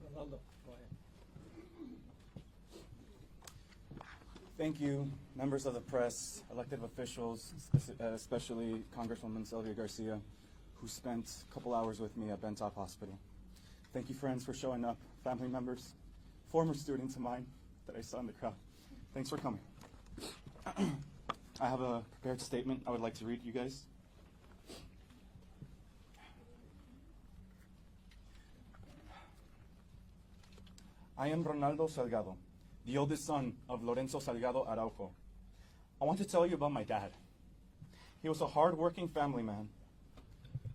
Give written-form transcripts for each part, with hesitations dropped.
Ronaldo, go ahead. Thank you, members of the press, elected officials, especially Congresswoman Sylvia Garcia, who spent a couple hours with me at Bentop Hospital. Thank you, friends, for showing up, family members, former students of mine that I saw in the crowd. Thanks for coming. I have a prepared statement I would like to read to you guys. I am Ronaldo Salgado, the oldest son of Ronaldo Salgado Araujo. I want to tell you about my dad. He was a hard-working family man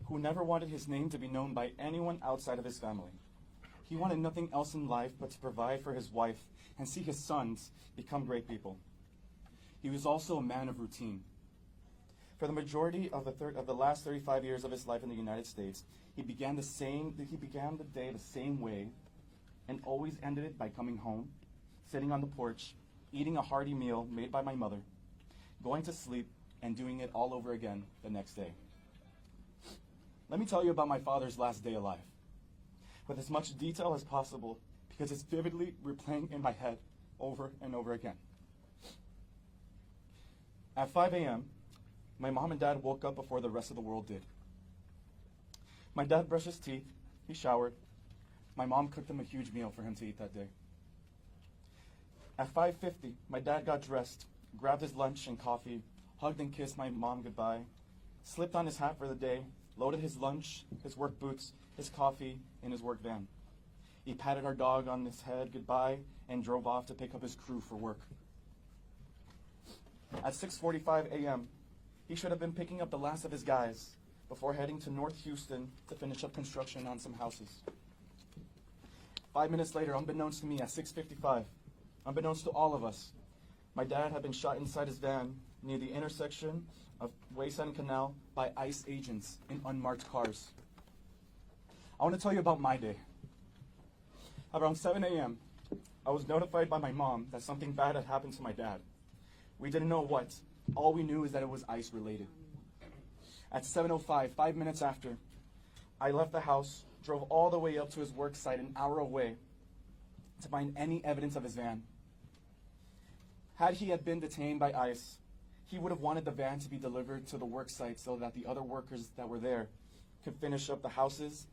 who never wanted his name to be known by anyone outside of his family. He wanted nothing else in life but to provide for his wife and see his sons become great people. He was also a man of routine. For the majority of the last 35 years of his life in the United States, he began the day the same way and always ended it by coming home, sitting on the porch, eating a hearty meal made by my mother, going to sleep, and doing it all over again the next day. Let me tell you about my father's last day alive, with as much detail as possible, because it's vividly replaying in my head over and over again. At 5 a.m., my mom and dad woke up before the rest of the world did. My dad brushed his teeth, he showered. My mom cooked him a huge meal for him to eat that day. At 5:50, my dad got dressed, grabbed his lunch and coffee, hugged and kissed my mom goodbye, slipped on his hat for the day, loaded his lunch, his work boots, his coffee in his work van. He patted our dog on his head goodbye and drove off to pick up his crew for work. At 6:45 a.m., he should have been picking up the last of his guys before heading to North Houston to finish up construction on some houses. 5 minutes later, unbeknownst to me at 6:55, unbeknownst to all of us, my dad had been shot inside his van near the intersection of Wayside and Canal by ICE agents in unmarked cars. I want to tell you about my day. Around 7 a.m., I was notified by my mom that something bad had happened to my dad. We didn't know what. All we knew is that it was ICE related. At 7:05, 5 minutes after, I left the house, drove all the way up to his work site an hour away to find any evidence of his van. Had he been detained by ICE, he would have wanted the van to be delivered to the work site so that the other workers that were there could finish up the houses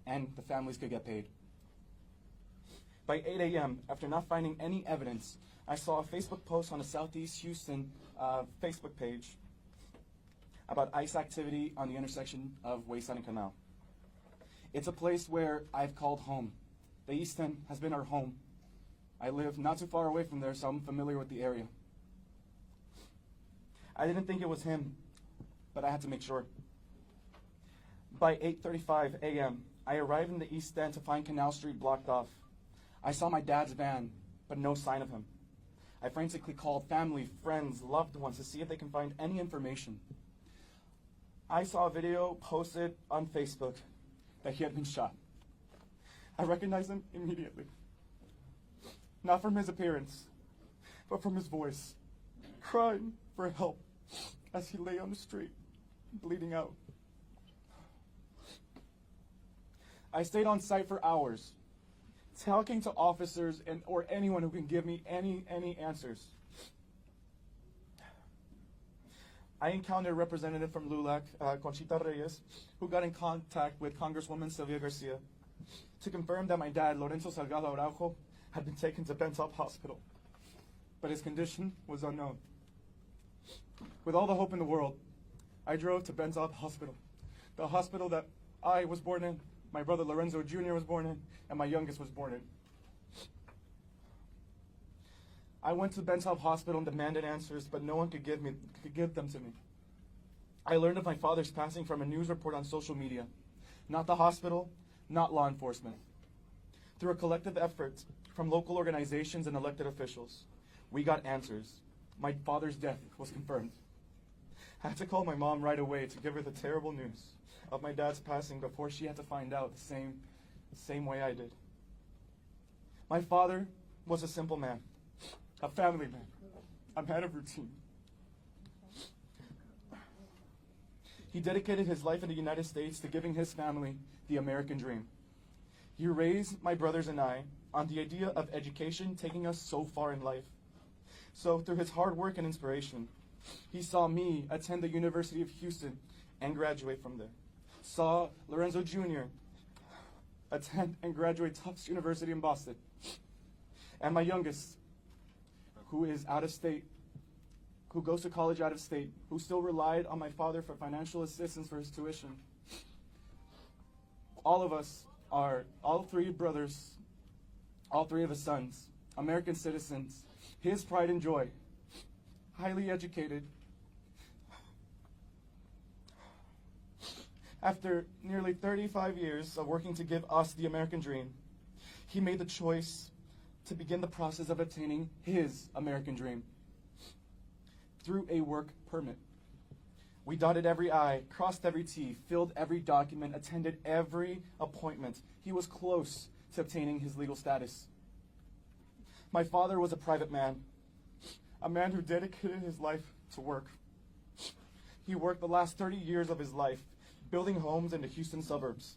and the families could get paid. By 8 a.m., after not finding any evidence, I saw a Facebook post on the Southeast Houston Facebook page about ICE activity on the intersection of Wayside and Canal. It's a place where I've called home. The East End has been our home. I live not too far away from there, so I'm familiar with the area. I didn't think it was him, but I had to make sure. By 8:35 a.m., I arrived in the East End to find Canal Street blocked off. I saw my dad's van, but no sign of him. I frantically called family, friends, loved ones to see if they can find any information. I saw a video posted on Facebook that he had been shot. I recognized him immediately. Not from his appearance, but from his voice, crying for help as he lay on the street, bleeding out. I stayed on site for hours, talking to officers or anyone who can give me any answers. I encountered a representative from LULAC, Conchita Reyes, who got in contact with Congresswoman Sylvia Garcia to confirm that my dad, Ronaldo Salgado Araujo, had been taken to Bentop Hospital, but his condition was unknown. With all the hope in the world, I drove to Bentop Hospital, the hospital that I was born in, my brother Lorenzo Jr. was born in, and my youngest was born in. I went to Bentop Hospital and demanded answers, but no one could give them to me. I learned of my father's passing from a news report on social media, not the hospital, not law enforcement. Through a collective effort from local organizations and elected officials, we got answers. My father's death was confirmed. I had to call my mom right away to give her the terrible news of my dad's passing before she had to find out the same way I did. My father was a simple man, a family man, a man of routine. He dedicated his life in the United States to giving his family the American dream. He raised my brothers and I on the idea of education taking us so far in life. So through his hard work and inspiration, he saw me attend the University of Houston and graduate from there. Saw Lorenzo Jr. attend and graduate Tufts University in Boston. And my youngest, who is out of state, who goes to college out of state, who still relied on my father for financial assistance for his tuition. All of us are, all three brothers, all three of his sons, American citizens, his pride and joy, highly educated. After nearly 35 years of working to give us the American dream, he made the choice to begin the process of obtaining his American dream through a work permit. We dotted every I, crossed every T, filled every document, attended every appointment. He was close to obtaining his legal status. My father was a private man, a man who dedicated his life to work. He worked the last 30 years of his life building homes in the Houston suburbs.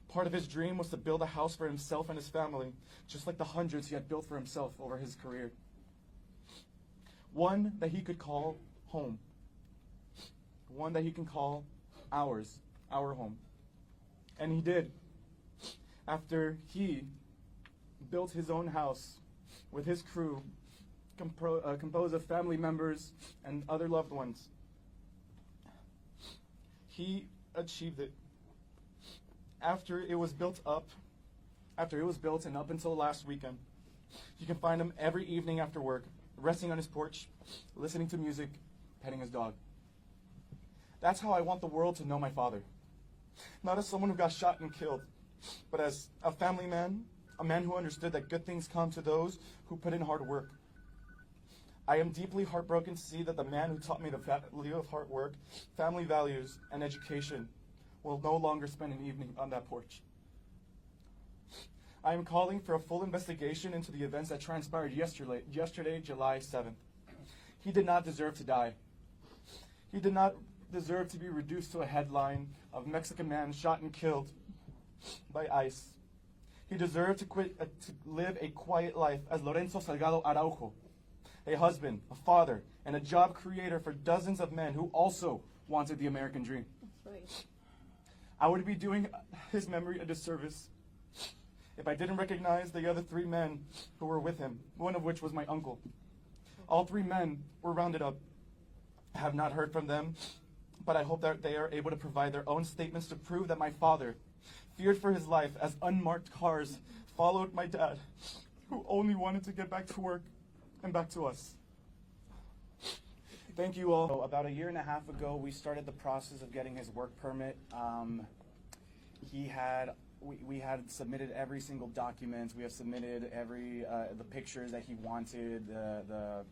Part of his dream was to build a house for himself and his family, just like the hundreds he had built for himself over his career. One that he could call home. One that he can call ours, our home. And he did. After he built his own house with his crew, composed of family members and other loved ones, he achieved it. After it was built and up until last weekend, you can find him every evening after work, resting on his porch, listening to music, petting his dog. That's how I want the world to know my father. Not as someone who got shot and killed, but as a family man, a man who understood that good things come to those who put in hard work. I am deeply heartbroken to see that the man who taught me the value of hard work, family values, and education will no longer spend an evening on that porch. I am calling for a full investigation into the events that transpired yesterday, July 7th. He did not deserve to die. He did not deserve to be reduced to a headline of Mexican man shot and killed by ICE. He deserved to live a quiet life as Ronaldo Salgado Araujo, a husband, a father, and a job creator for dozens of men who also wanted the American dream. That's right. I would be doing his memory a disservice if I didn't recognize the other three men who were with him, one of which was my uncle. All three men were rounded up. I have not heard from them, but I hope that they are able to provide their own statements to prove that my father, feared for his life as unmarked cars followed my dad, who only wanted to get back to work and back to us. Thank you all. So about a year and a half ago, we started the process of getting his work permit. We had submitted every single document. We have submitted every the pictures that he wanted, the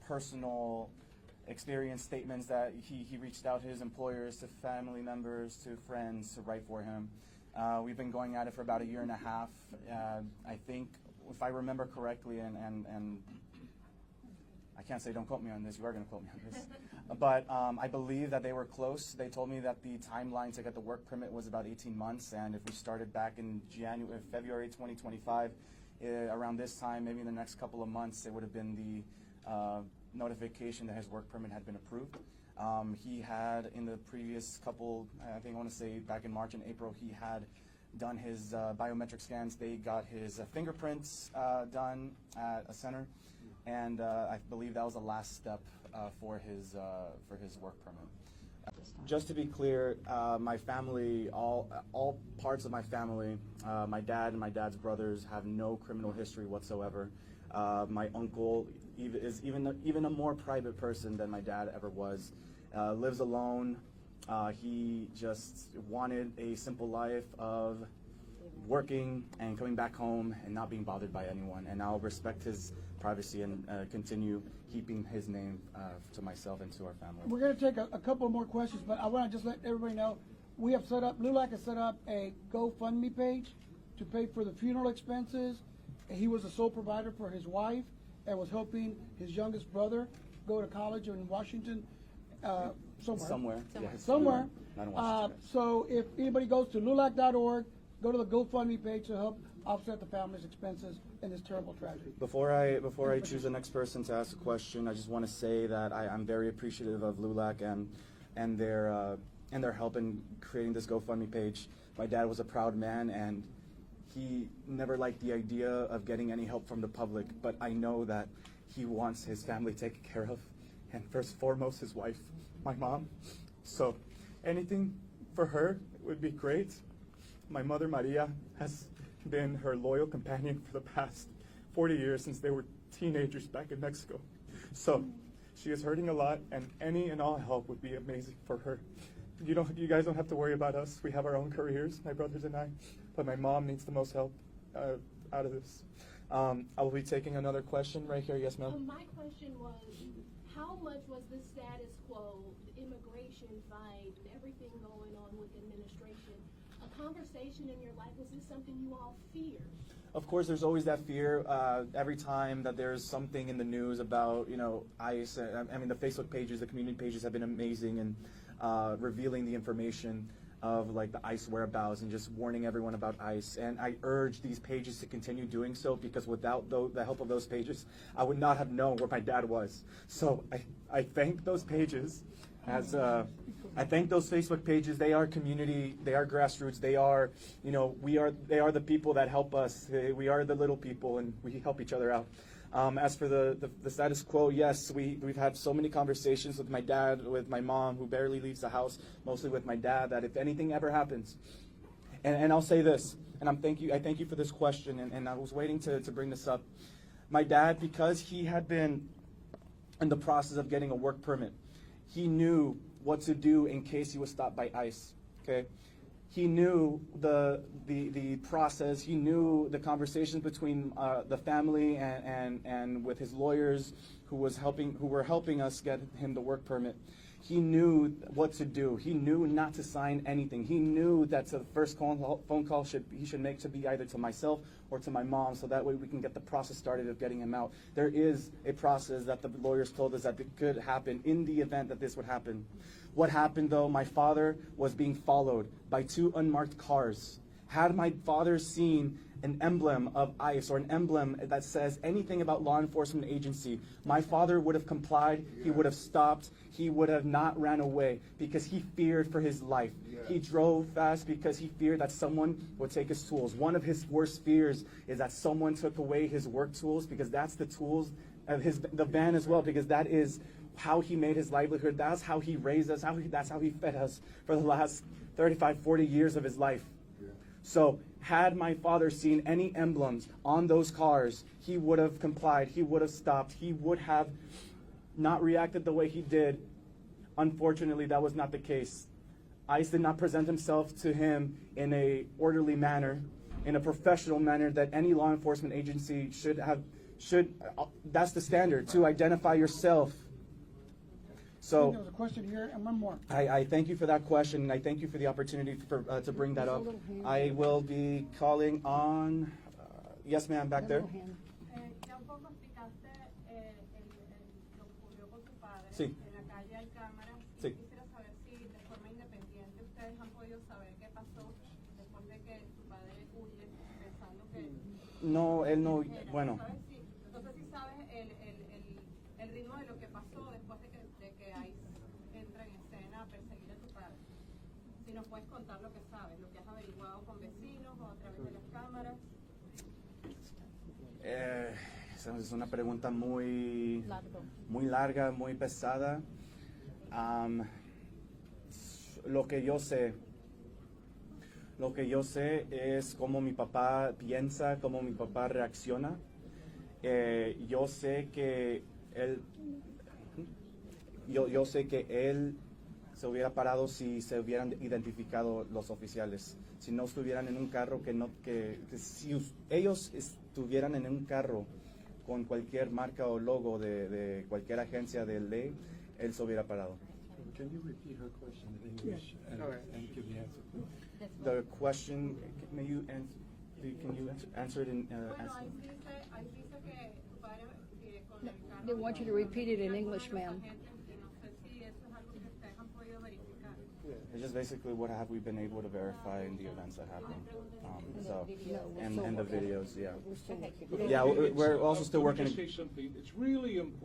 personal experience statements that he reached out to his employers, to family members, to friends to write for him. We've been going at it for about a year and a half. I think, if I remember correctly, and I can't say don't quote me on this, you are going to quote me on this, but I believe that they were close. They told me that the timeline to get the work permit was about 18 months, and if we started back in February 2025, around this time, maybe in the next couple of months, it would have been the notification that his work permit had been approved. He had, in the previous couple, I think I want to say back in March and April, he had done his biometric scans. They got his fingerprints done at a center, and I believe that was the last step for his work permit. Just to be clear, my family, all parts of my family, my dad and my dad's brothers have no criminal history whatsoever. My uncle is even a more private person than my dad ever was. Lives alone. He just wanted a simple life of working and coming back home and not being bothered by anyone. And I'll respect his privacy and continue keeping his name to myself and to our family. We're going to take a couple more questions, but I want to just let everybody know we have set up, LULAC has set up a GoFundMe page to pay for the funeral expenses. He was a sole provider for his wife and was helping his youngest brother go to college in Washington, somewhere. Somewhere. Somewhere. Not in Washington. So if anybody goes to LULAC.org, go to the GoFundMe page to help offset the family's expenses in this terrible tragedy. Before I choose the next person to ask a question, I just want to say that I'm very appreciative of LULAC and their help in creating this GoFundMe page. My dad was a proud man, and he never liked the idea of getting any help from the public, but I know that he wants his family taken care of, and first and foremost his wife, my mom. So anything for her would be great. My mother, Maria, has been her loyal companion for the past 40 years since they were teenagers back in Mexico. So she is hurting a lot, and any and all help would be amazing for her. You guys don't have to worry about us. We have our own careers, my brothers and I, but my mom needs the most help out of this. I will be taking another question right here. Yes, ma'am? My question was, how much was the status quo, the immigration fight, everything going on with administration, a conversation in your life? Was this something you all feared? Of course, there's always that fear every time that there's something in the news about, ICE. I mean, the Facebook pages, the community pages have been amazing in revealing the information of like the ICE whereabouts and just warning everyone about ICE. And I urge these pages to continue doing so, because without the help of those pages, I would not have known where my dad was. So I thank those pages. I thank those Facebook pages. They are community. They are grassroots. They are, they are the people that help us. We are the little people, and we help each other out. As for the status quo, yes, we've had so many conversations with my dad, with my mom, who barely leaves the house, mostly with my dad, that if anything ever happens, and I'll say this, and I thank you for this question, and I was waiting to bring this up. My dad, because he had been in the process of getting a work permit, he knew what to do in case he was stopped by ICE. Okay, he knew the process. He knew the conversations between the family and with his lawyers, who were helping us get him the work permit. He knew what to do. He knew not to sign anything. He knew that the first phone call he should make to be either to myself or to my mom, so that way we can get the process started of getting him out. There is a process that the lawyers told us that could happen in the event that this would happen. What happened, though, my father was being followed by 2 unmarked cars. Had my father seen an emblem of ICE or an emblem that says anything about law enforcement agency, my father would have complied. He would have stopped. He would have not ran away, because he feared for his life. He drove fast because he feared that someone would take his tools. One of his worst fears is that someone took away his work tools, because that's the tools of the van as well, because that is how he made his livelihood. That's how he raised us. That's how he fed us for the last 35, 40 years of his life. So had my father seen any emblems on those cars, he would have complied. He would have stopped. He would have not reacted the way he did. Unfortunately, that was not the case. ICE did not present himself to him in a orderly manner, in a professional manner that any law enforcement agency should. That's the standard, to identify yourself. So there was a question here, and one more. I thank you for that question, and I thank you for the opportunity to bring that up. I will be calling on, yes ma'am, back there. Ya un poco explicaste lo que ocurrió con tu padre Sí. en la calle Alcámara. Sí. Quisiera saber si de forma independiente ustedes han podido saber qué pasó después de que tu padre huye, pensando que... No, él no, bueno. ¿Sabes? Sí. Entonces, si sabes el ritmo de lo que pasó después de que ICE entra en escena a perseguir a tu padre. Si nos puedes contar lo que sabes, lo que has averiguado con vecinos o a través de las cámaras. Esa es una pregunta muy larga, muy pesada. Lo que yo sé es cómo mi papá piensa, cómo mi papá reacciona. Yo sé que él se hubiera parado si se hubieran identificado los oficiales. Si no estuvieran en un carro, que si ellos estuvieran en un carro con cualquier marca o logo de cualquier agencia de ley, él se hubiera parado. Can you repeat her question in English and give the answer, please? The question, can you answer it in Bueno, answer? ahí dice que tu padre con el carro... They want you to repeat it in English, ma'am. No sé si eso es algo que ustedes han podido verificar. It's just basically what have we been able to verify in the events that happened. And the videos, yeah. Yeah, we're also still working. Let me say something. It's really important.